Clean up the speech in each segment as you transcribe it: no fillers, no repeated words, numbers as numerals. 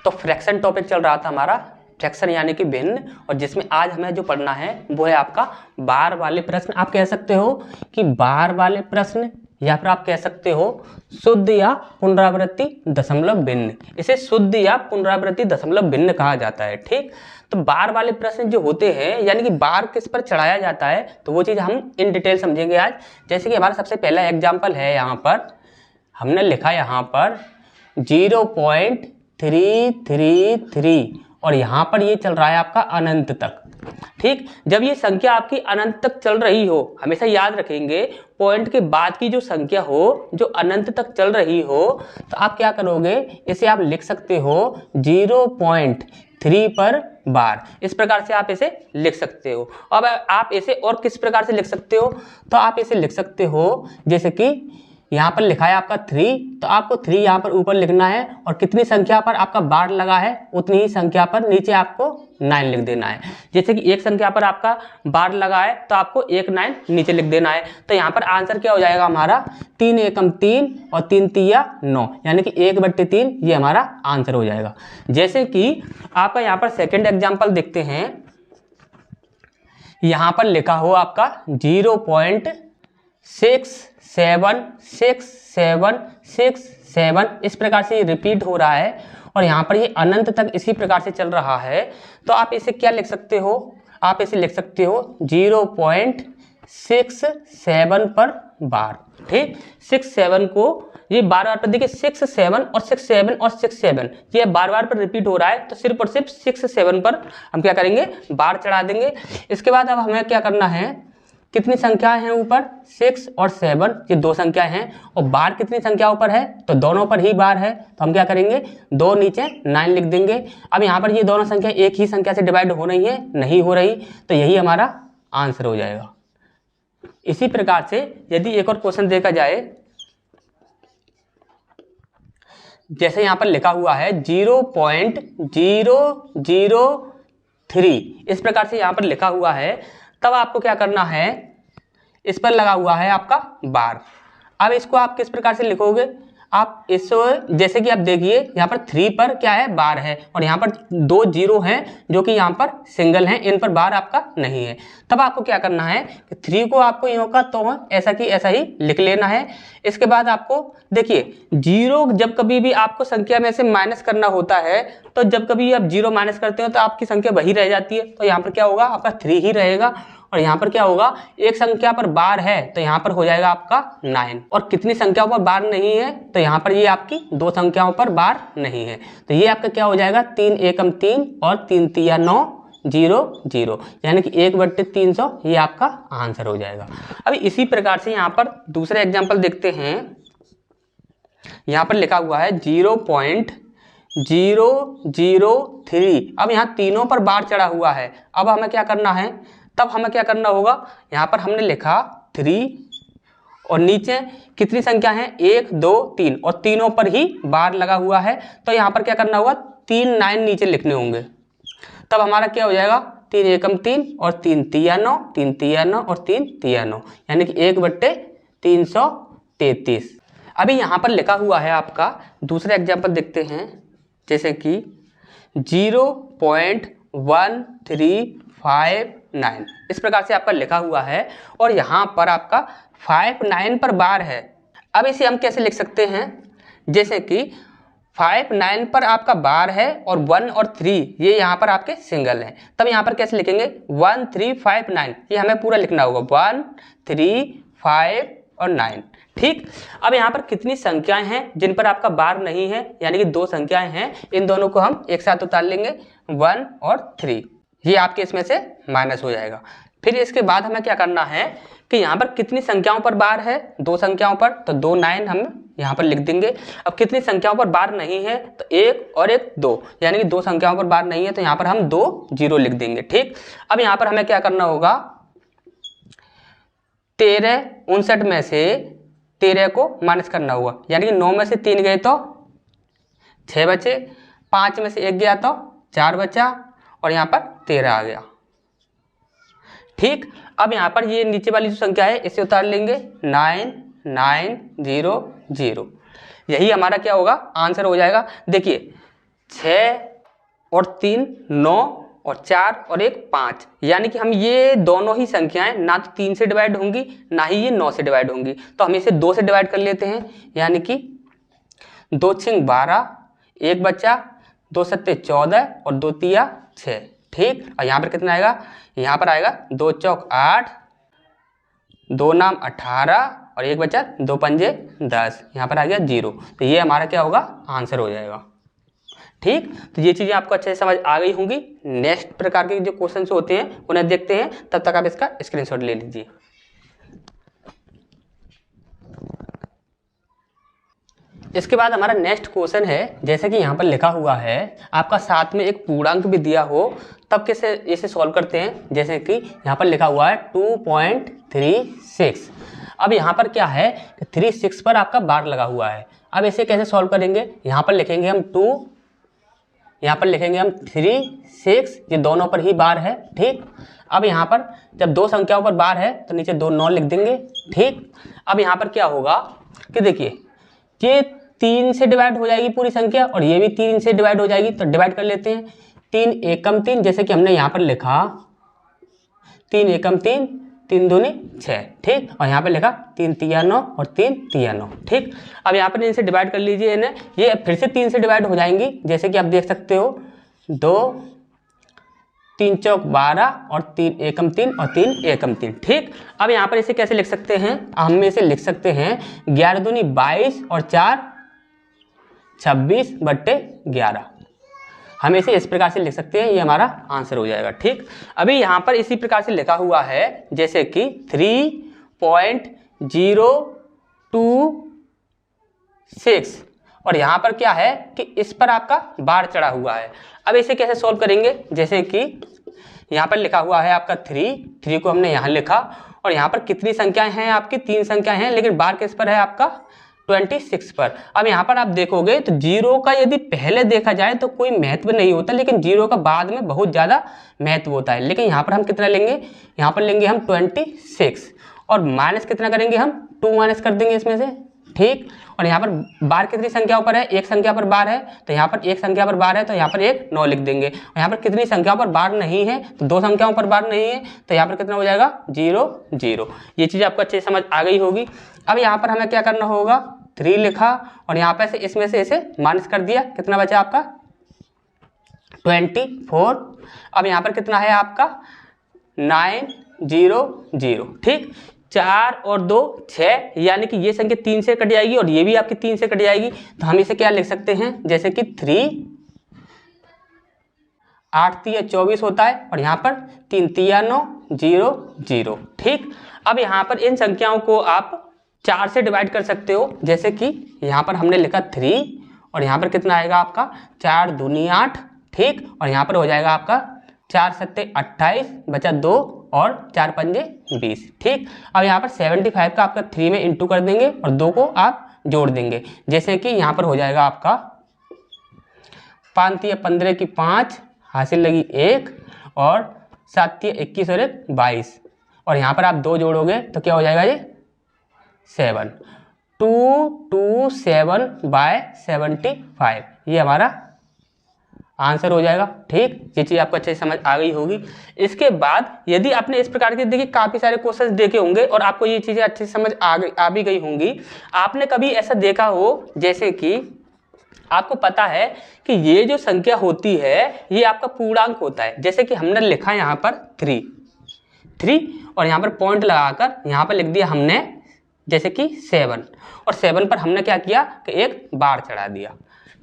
तो fraction topic चल रहा था हमारा, फ्रैक्शन यानी कि भिन्न, और जिसमें आज हमें जो पढ़ना है वो है आपका बार वाले प्रश्न। आप कह सकते हो कि बार वाले प्रश्न, या फिर आप कह सकते हो शुद्ध या पुनरावृत्ति दशमलव भिन्न। इसे शुद्ध या पुनरावृत्ति दशमलव भिन्न कहा जाता है। ठीक, तो बार वाले प्रश्न जो होते हैं, यानी कि बार किस पर चढ़ाया जाता है, तो वो चीज़ हम इन डिटेल समझेंगे आज। जैसे कि हमारा सबसे पहला एग्जाम्पल है, यहाँ पर हमने लिखा यहाँ पर 0.333 और यहाँ पर ये चल रहा है आपका अनंत तक। ठीक, जब ये संख्या आपकी अनंत तक चल रही हो, हमेशा याद रखेंगे पॉइंट के बाद की जो संख्या हो जो अनंत तक चल रही हो, तो आप क्या करोगे, इसे आप लिख सकते हो 0.3 पर बार। इस प्रकार से आप इसे लिख सकते हो। अब आप इसे और किस प्रकार से लिख सकते हो, तो आप इसे लिख सकते हो जैसे कि यहाँ पर लिखा है आपका 3, तो आपको 3 यहाँ पर ऊपर लिखना है, और कितनी संख्या पर आपका बार लगा है उतनी ही संख्या पर नीचे आपको 9 लिख देना है। जैसे कि एक संख्या पर आपका बार लगा है तो आपको 1 9 नीचे लिख देना है। तो यहाँ पर आंसर क्या हो जाएगा हमारा 3 एकम 3 और 3 तिया 9, यानी कि 1/3 ये हमारा आंसर हो जाएगा। जैसे कि आपका यहाँ पर सेकेंड एग्जाम्पल देखते हैं, यहाँ पर लिखा हो आपका 0.676767, इस प्रकार से ये रिपीट हो रहा है और यहाँ पर ये अनंत तक इसी प्रकार से चल रहा है। तो आप इसे क्या लिख सकते हो, आप इसे लिख सकते हो 0.67 पर बार। ठीक, 67 को ये बार बार पर देखिए 6 7 और 6 7 और 6 7 ये बार बार पर रिपीट हो रहा है, तो सिर्फ और सिर्फ 6 7 पर हम क्या करेंगे, बार चढ़ा देंगे। इसके बाद अब हमें क्या करना है, कितनी संख्याएं हैं ऊपर 6 और 7, ये 2 संख्याएं हैं, और बार कितनी संख्याओं पर है, तो दोनों पर ही बार है, तो हम क्या करेंगे 2 नीचे 9 लिख देंगे। अब यहाँ पर ये दोनों संख्या एक ही संख्या से डिवाइड हो रही है, नहीं हो रही, तो यही हमारा आंसर हो जाएगा। इसी प्रकार से यदि एक और क्वेश्चन देखा जाए, जैसे यहाँ पर लिखा हुआ है 0.003, इस प्रकार से यहाँ पर लिखा हुआ है, तब आपको क्या करना है, इस पर लगा हुआ है आपका बार। अब इसको आप किस प्रकार से लिखोगे, आप इस जैसे कि आप देखिए यहाँ पर 3 पर क्या है, बार है, और यहाँ पर 2 0 हैं जो कि यहाँ पर सिंगल हैं, इन पर बार आपका नहीं है। तब आपको क्या करना है कि 3 को आपको यूँ का तो ऐसा कि ऐसा ही लिख लेना है। इसके बाद आपको देखिए 0 जब कभी भी आपको संख्या में से माइनस करना होता है, तो जब कभी आप 0 माइनस करते हो तो आपकी संख्या वही रह जाती है, तो यहाँ पर क्या होगा, आपका 3 ही रहेगा। और यहाँ पर क्या होगा, एक संख्या पर बार है तो यहाँ पर हो जाएगा आपका 9, और कितनी संख्याओं पर बार नहीं है, तो यहाँ पर ये आपकी 2 संख्याओं पर बार नहीं है, तो ये आपका क्या हो जाएगा 3 एकम 3 और 3 तिया 9 0 0, यानी कि 1/300 ये आपका आंसर हो जाएगा। अभी इसी प्रकार से यहाँ पर दूसरा एग्जाम्पल देखते हैं, यहाँ पर लिखा हुआ है 0.003। अब यहाँ तीनों पर बार चढ़ा हुआ है। अब हमें क्या करना है, तब हमें क्या करना होगा, यहाँ पर हमने लिखा 3 और नीचे कितनी संख्या है 1 2 3, और तीनों पर ही बार लगा हुआ है, तो यहाँ पर क्या करना होगा 3 9 नीचे लिखने होंगे। तब हमारा क्या हो जाएगा 3 एकम 3 और 3 तिया 9, 3 तिया 9 और 3 तिया 9, यानी कि 1/333। अभी यहाँ पर लिखा हुआ है आपका दूसरा एग्जाम्पल देखते हैं, जैसे कि 0.1359, इस प्रकार से आपका लिखा हुआ है, और यहाँ पर आपका 5 9 पर बार है। अब इसे हम कैसे लिख सकते हैं, जैसे कि 5 9 पर आपका बार है और 1 और 3 ये यहाँ पर आपके सिंगल हैं, तब यहाँ पर कैसे लिखेंगे 1 3 5 9, ये हमें पूरा लिखना होगा 1 3 5 और 9। ठीक, अब यहाँ पर कितनी संख्याएं हैं जिन पर आपका बार नहीं है, यानी कि 2 संख्याएं हैं, इन दोनों को हम एक साथ उतार लेंगे 1 और 3, ये आपके इसमें से माइनस हो जाएगा। फिर इसके बाद हमें क्या करना है कि यहाँ पर कितनी संख्याओं पर बार है, 2 संख्याओं पर, तो 2 9 हम यहाँ पर लिख देंगे। अब कितनी संख्याओं पर बार नहीं है, तो 1 और 1 2, यानी कि 2 संख्याओं पर बार नहीं है, तो यहाँ पर हम 2 0 लिख देंगे। ठीक, अब यहाँ पर हमें क्या करना होगा, 13 59 में से 13 को माइनस करना होगा, यानी कि 9 में से 3 गए तो 6 बचे, 5 में से 1 गया तो 4 बचा, और यहाँ पर 13 आ गया। ठीक, अब यहाँ पर ये नीचे वाली जो संख्या है इसे उतार लेंगे 9 9 0 0, यही हमारा क्या होगा आंसर हो जाएगा। देखिए 6 और 3 9 और 4 और 1 5, यानी कि हम ये दोनों ही संख्याएं ना तो 3 से डिवाइड होंगी ना ही ये 9 से डिवाइड होंगी, तो हम इसे 2 से डिवाइड कर लेते हैं, यानी कि 2 छिंग 12, 1 बचा, 2 सत्ते 14 और 2 तिया 6। ठीक, और यहाँ पर कितना आएगा, यहाँ पर आएगा 2 चौक 8, 2 नाम 18 और 1 बचा, 2 पंजे 10, यहाँ पर आ गया 0। तो ये हमारा क्या होगा, आंसर हो जाएगा। ठीक, तो ये चीज़ें आपको अच्छे से समझ आ गई होंगी। नेक्स्ट प्रकार के जो क्वेश्चंस होते हैं उन्हें देखते हैं, तब तक आप इसका स्क्रीनशॉट ले लीजिए। इसके बाद हमारा नेक्स्ट क्वेश्चन है, जैसे कि यहाँ पर लिखा हुआ है आपका साथ में एक पूर्णांक भी दिया हो, तब कैसे इसे सॉल्व करते हैं। जैसे कि यहाँ पर लिखा हुआ है 2.36। अब यहाँ पर क्या है कि 36 पर आपका बार लगा हुआ है। अब इसे कैसे सॉल्व करेंगे, यहाँ पर लिखेंगे हम 2, यहाँ पर लिखेंगे हम 3 6, ये दोनों पर ही बार है। ठीक, अब यहाँ पर जब दो संख्याओं पर बार है तो नीचे 2 9 लिख देंगे। ठीक, अब यहाँ पर क्या होगा कि देखिए ये 3 से डिवाइड हो जाएगी पूरी संख्या और ये भी 3 से डिवाइड हो जाएगी, तो डिवाइड कर लेते हैं। 3 एकम 3, जैसे कि हमने यहाँ पर लिखा 3 एकम 3, 3 दूनी 6। ठीक, और यहाँ पर लिखा 3 तिया 9 और 3 तिया 9। ठीक, अब यहाँ पर इनसे डिवाइड कर लीजिए इन्हें, ये फिर से 3 से डिवाइड हो जाएंगी, जैसे कि आप देख सकते हो 2 3 चौक 12 और 3 एकम 3 और 3 एकम 3। ठीक, अब यहाँ पर इसे कैसे लिख सकते हैं, हम इसे लिख सकते हैं 11 दूनी 22 और 4 26/11। हम इसे इस प्रकार से लिख सकते हैं, ये हमारा आंसर हो जाएगा। ठीक, अभी यहाँ पर इसी प्रकार से लिखा हुआ है जैसे कि 3.026 और यहाँ पर क्या है कि इस पर आपका बार चढ़ा हुआ है। अब इसे कैसे सॉल्व करेंगे, जैसे कि यहाँ पर लिखा हुआ है आपका 3 को हमने यहाँ लिखा और यहाँ पर कितनी संख्याएं हैं आपकी, 3 संख्याएं हैं, लेकिन बार किस पर है आपका 26 पर। अब यहाँ पर आप देखोगे तो 0 का यदि पहले देखा जाए तो कोई महत्व नहीं होता, लेकिन 0 का बाद में बहुत ज़्यादा महत्व होता है। लेकिन यहाँ पर हम कितना लेंगे, यहाँ पर लेंगे हम 26 और माइनस कितना करेंगे हम 2 माइनस कर देंगे इसमें से। ठीक, और यहाँ पर बार कितनी संख्याओं पर है, एक संख्या पर बार है, तो यहाँ पर एक संख्या पर बार है तो यहाँ पर 1 9 लिख देंगे। और यहाँ पर कितनी संख्याओं पर बार नहीं है, तो 2 संख्याओं पर बार नहीं है, तो यहाँ पर कितना हो जाएगा 0 0। ये चीज़ आपको अच्छे से समझ आ गई होगी। अब यहाँ पर हमें क्या करना होगा, 3 लिखा और यहाँ पर से इसमें से इसे माइनस कर दिया, कितना बचा आपका 24। अब यहाँ पर कितना है आपका 900। ठीक, 4 और 2 6, यानी कि ये संख्या 3 से कट जाएगी और ये भी आपकी 3 से कट जाएगी, तो हम इसे क्या लिख सकते हैं, जैसे कि 3 8 तिया 24 होता है और यहाँ पर 3 तिया 9 0 0। ठीक, अब यहाँ पर इन संख्याओं को आप 4 से डिवाइड कर सकते हो, जैसे कि यहाँ पर हमने लिखा 3 और यहाँ पर कितना आएगा आपका 4 दूनी 8। ठीक, और यहाँ पर हो जाएगा आपका 4 सत्ते 28 बचा 2 और 4 पंजे 20। ठीक, अब यहाँ पर 75 का आपका 3 में इंटू कर देंगे और 2 को आप जोड़ देंगे, जैसे कि यहाँ पर हो जाएगा आपका 5 तिया 15 की 5 हासिल लगी 1 और 7 तिया 21 और 1 22 और यहाँ पर आप 2 जोड़ोगे तो क्या हो जाएगा ये 7 227/75, ये हमारा आंसर हो जाएगा। ठीक, ये चीज़ आपको अच्छे से समझ आ गई होगी। इसके बाद यदि आपने इस प्रकार के देखिए काफ़ी सारे क्वेश्चंस देखे होंगे और आपको ये चीज़ें अच्छे से समझ आ भी गई होंगी। आपने कभी ऐसा देखा हो जैसे कि आपको पता है कि ये जो संख्या होती है ये आपका पूर्णांक होता है, जैसे कि हमने लिखा यहाँ पर 3 और यहाँ पर पॉइंट लगाकर यहाँ पर लिख दिया हमने जैसे कि 7 और 7 पर हमने क्या किया कि एक बार चढ़ा दिया।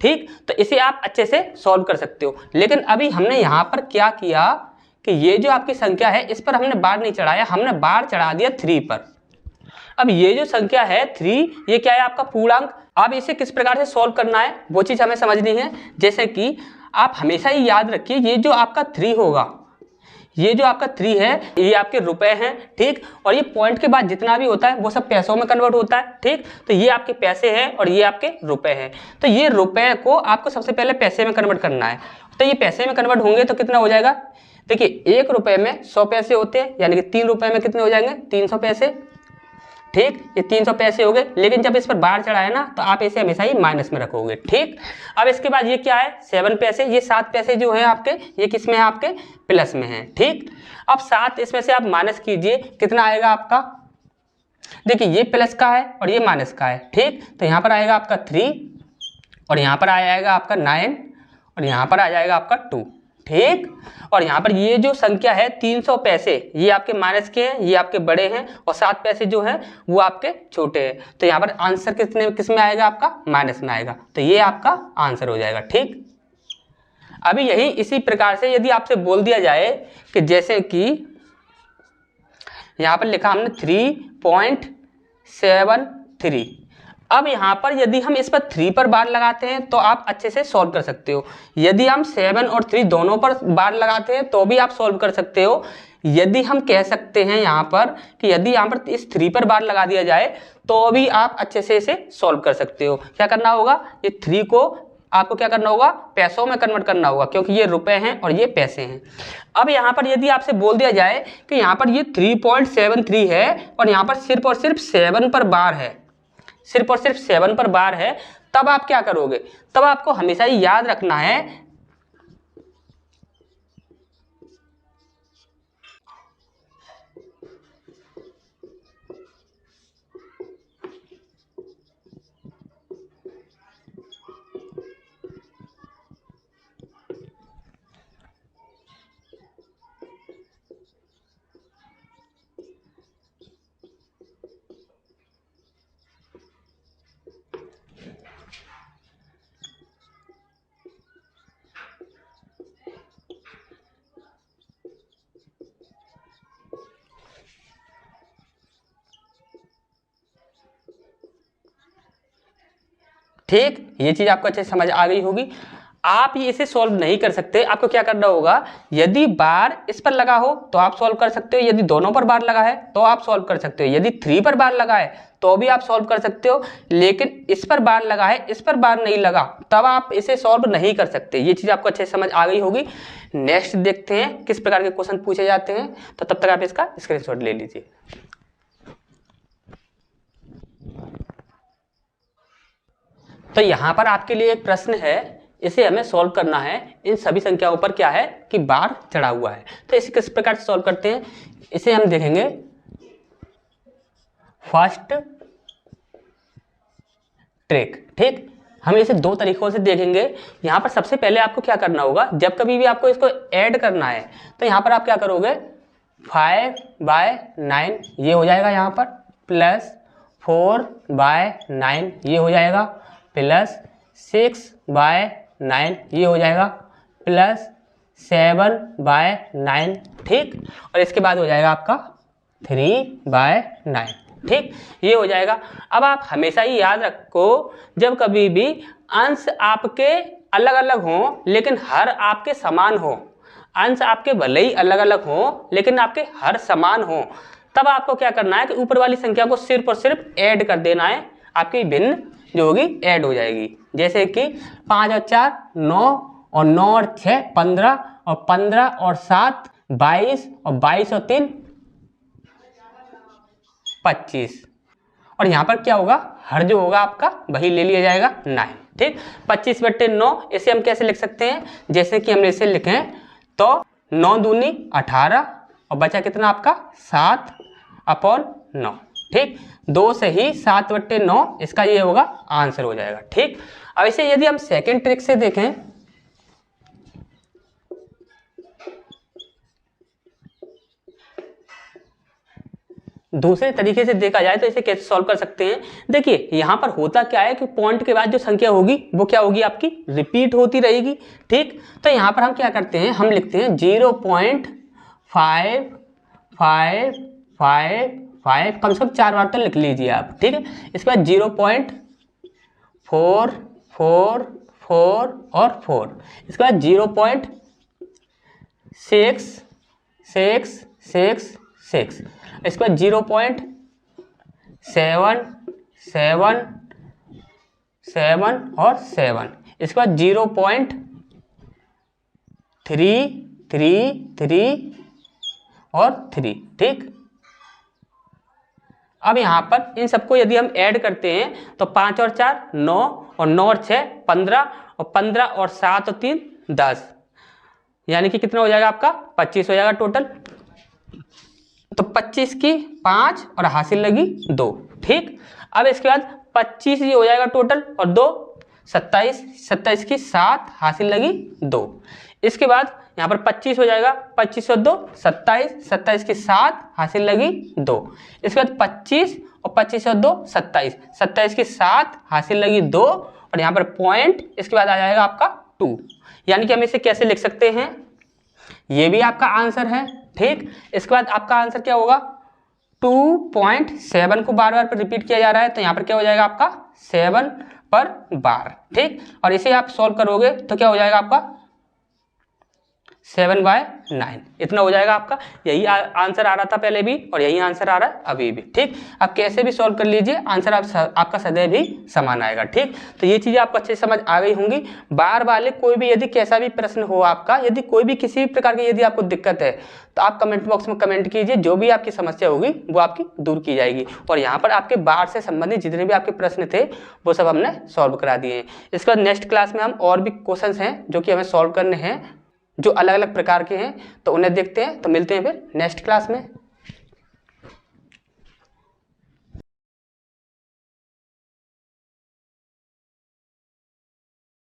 ठीक, तो इसे आप अच्छे से सॉल्व कर सकते हो। लेकिन अभी हमने यहाँ पर क्या किया कि ये जो आपकी संख्या है इस पर हमने बार नहीं चढ़ाया, हमने बार चढ़ा दिया 3 पर। अब ये जो संख्या है 3, ये क्या है आपका पूर्णांक। अब इसे किस प्रकार से सॉल्व करना है वो चीज़ हमें समझनी है। जैसे कि आप हमेशा ही याद रखिए ये जो आपका 3 होगा, ये जो आपका 3 है ये आपके रुपए हैं। ठीक, और ये पॉइंट के बाद जितना भी होता है वो सब पैसों में कन्वर्ट होता है। ठीक, तो ये आपके पैसे हैं और ये आपके रुपए हैं। तो ये रुपए को आपको सबसे पहले पैसे में कन्वर्ट करना है। तो ये पैसे में कन्वर्ट होंगे तो कितना हो जाएगा, देखिए 1 रुपए में 100 पैसे होते हैं, यानी कि 3 रुपए में कितने हो जाएंगे 300 पैसे। ठीक, ये 300 पैसे हो गए, लेकिन जब इस पर बार चढ़ा है ना तो आप इसे हमेशा ही माइनस में रखोगे। ठीक, अब इसके बाद ये क्या है 7 पैसे, ये 7 पैसे जो है आपके ये किस में है आपके प्लस में है। ठीक, अब 7 इसमें से आप माइनस कीजिए, कितना आएगा आपका, देखिए ये प्लस का है और ये माइनस का है। ठीक, तो यहाँ पर आएगा आपका 3 और यहाँ पर आ जाएगा आपका 9 और यहाँ पर आ जाएगा आपका 2। ठीक, और यहाँ पर ये जो संख्या है 300 पैसे ये आपके माइनस के हैं, ये आपके बड़े हैं और 7 पैसे जो हैं वो आपके छोटे हैं। तो यहाँ पर आंसर किस में आएगा आपका माइनस में आएगा, तो ये आपका आंसर हो जाएगा। ठीक, अभी यही इसी प्रकार से यदि आपसे बोल दिया जाए कि जैसे कि यहाँ पर लिखा हमने 3.73, अब यहाँ पर यदि हम इस पर 3 पर बार लगाते हैं तो आप अच्छे से सॉल्व कर सकते हो। यदि हम 7 और 3 दोनों पर बार लगाते हैं तो भी आप सॉल्व कर सकते हो। यदि हम कह सकते हैं यहाँ पर कि यदि यहाँ पर इस 3 पर बार लगा दिया जाए तो भी आप अच्छे से इसे सॉल्व कर सकते हो। क्या करना होगा, ये 3 को आपको क्या करना होगा, पैसों में कन्वर्ट करना होगा, क्योंकि ये रुपए हैं और ये पैसे हैं। अब यहाँ पर यदि आपसे बोल दिया जाए कि यहाँ पर ये 3.73 है और यहाँ पर सिर्फ और सिर्फ 7 पर बार है, सिर्फ और सिर्फ 7 पर बार है, तब आप क्या करोगे, तब आपको हमेशा ही याद रखना है ठीक, ये चीज आपको अच्छे से समझ आ गई होगी। आप ये इसे सॉल्व नहीं कर सकते, आपको क्या करना होगा, यदि बार इस पर लगा हो तो आप सॉल्व कर सकते हो, यदि दोनों पर बार लगा है तो आप सॉल्व कर सकते हो, यदि 3 पर बार लगा है तो भी आप सॉल्व कर सकते हो, लेकिन इस पर बार लगा है इस पर बार नहीं लगा तब आप इसे सॉल्व नहीं कर सकते। ये चीज आपको अच्छे से समझ आ गई होगी। नेक्स्ट देखते हैं किस प्रकार के क्वेश्चन पूछे जाते हैं, तो तब तक आप इसका स्क्रीनशॉट ले लीजिए। तो यहाँ पर आपके लिए एक प्रश्न है, इसे हमें सॉल्व करना है। इन सभी संख्याओं पर क्या है कि बार चढ़ा हुआ है, तो इसे किस प्रकार से सॉल्व करते हैं, इसे हम देखेंगे फर्स्ट ट्रिक। ठीक, हम इसे 2 तरीकों से देखेंगे। यहाँ पर सबसे पहले आपको क्या करना होगा, जब कभी भी आपको इसको ऐड करना है तो यहाँ पर आप क्या करोगे, 5/9 ये हो जाएगा, यहाँ पर प्लस 4/9 ये हो जाएगा, प्लस 6/9 ये हो जाएगा, प्लस 7/9। ठीक, और इसके बाद हो जाएगा आपका 3/9। ठीक, ये हो जाएगा। अब आप हमेशा ही याद रखो, जब कभी भी अंश आपके अलग अलग हों लेकिन हर आपके समान हो, अंश आपके भले ही अलग अलग हों लेकिन आपके हर समान हो, तब आपको क्या करना है कि ऊपर वाली संख्या को सिर्फ और सिर्फ ऐड कर देना है, आपकी भिन्न जो होगी ऐड हो जाएगी। जैसे कि 5 और 4 9 और 9 और 6 15 और 15 और 7 22 और 22 और 3 25, और यहाँ पर क्या होगा, हर जो होगा आपका वही ले लिया जाएगा 9। ठीक, 25/9 इसे हम कैसे लिख सकते हैं, जैसे कि हम इसे लिखें तो 9 दूनी 18 और बचा कितना आपका 7/9। ठीक, 2 से ही 7/9 इसका ये होगा आंसर हो जाएगा। ठीक, अब इसे यदि हम सेकेंड ट्रिक से देखें, दूसरे तरीके से देखा जाए तो इसे कैसे सॉल्व कर सकते हैं। देखिए यहाँ पर होता क्या है कि पॉइंट के बाद जो संख्या होगी वो क्या होगी, आपकी रिपीट होती रहेगी। ठीक, तो यहाँ पर हम क्या करते हैं, हम लिखते हैं 0.5555, कम से कम 4 बार तो लिख लीजिए आप। ठीक है, इसके बाद 0.444 और 4, इसके बाद 0.6666, इसके बाद 0.777 और 7, इसके बाद 0.333 और 3। ठीक, अब यहाँ पर इन सबको यदि हम ऐड करते हैं तो 5 और 4 9 और 9 और 6 15 और 15 और 7 और 3 10, यानी कि कितना हो जाएगा आपका 25 हो जाएगा टोटल। तो 25 की 5 और हासिल लगी 2, ठीक। अब इसके बाद 25 ये हो जाएगा टोटल और 2 27, 27 की 7 हासिल लगी 2। इसके बाद यहाँ पर 25 हो जाएगा, 25 और 2 27, 27 की 7 हासिल लगी 2। इसके बाद 25 और 25 और 2 27, 27 की 7 हासिल लगी 2 और यहाँ पर पॉइंट इसके बाद आ जाएगा आपका 2। यानी कि हम इसे कैसे लिख सकते हैं, ये भी आपका आंसर है, ठीक। इसके बाद आपका आंसर क्या होगा, 2.7 को बार बार पर रिपीट किया जा रहा है तो यहाँ पर क्या हो जाएगा आपका 7 पर बार, ठीक। और इसे आप सॉल्व करोगे तो क्या हो जाएगा आपका 7/9, इतना हो जाएगा आपका। यही आंसर आ रहा था पहले भी और यही आंसर आ रहा है अभी भी, ठीक। आप कैसे भी सॉल्व कर लीजिए, आंसर आपका सदैव ही समान आएगा, ठीक। तो ये चीज़ें आपको अच्छे समझ आ गई होंगी। बार वाले कोई भी यदि कैसा भी प्रश्न हो आपका, यदि कोई भी किसी भी प्रकार की यदि आपको दिक्कत है तो आप कमेंट बॉक्स में कमेंट कीजिए, जो भी आपकी समस्या होगी वो आपकी दूर की जाएगी। और यहाँ पर आपके बाढ़ से संबंधित जितने भी आपके प्रश्न थे वो सब हमने सॉल्व करा दिए हैं। इसके बाद नेक्स्ट क्लास में हम और भी क्वेश्चंस हैं जो कि हमें सॉल्व करने हैं, जो अलग अलग प्रकार के हैं, तो उन्हें देखते हैं। तो मिलते हैं फिर नेक्स्ट क्लास में।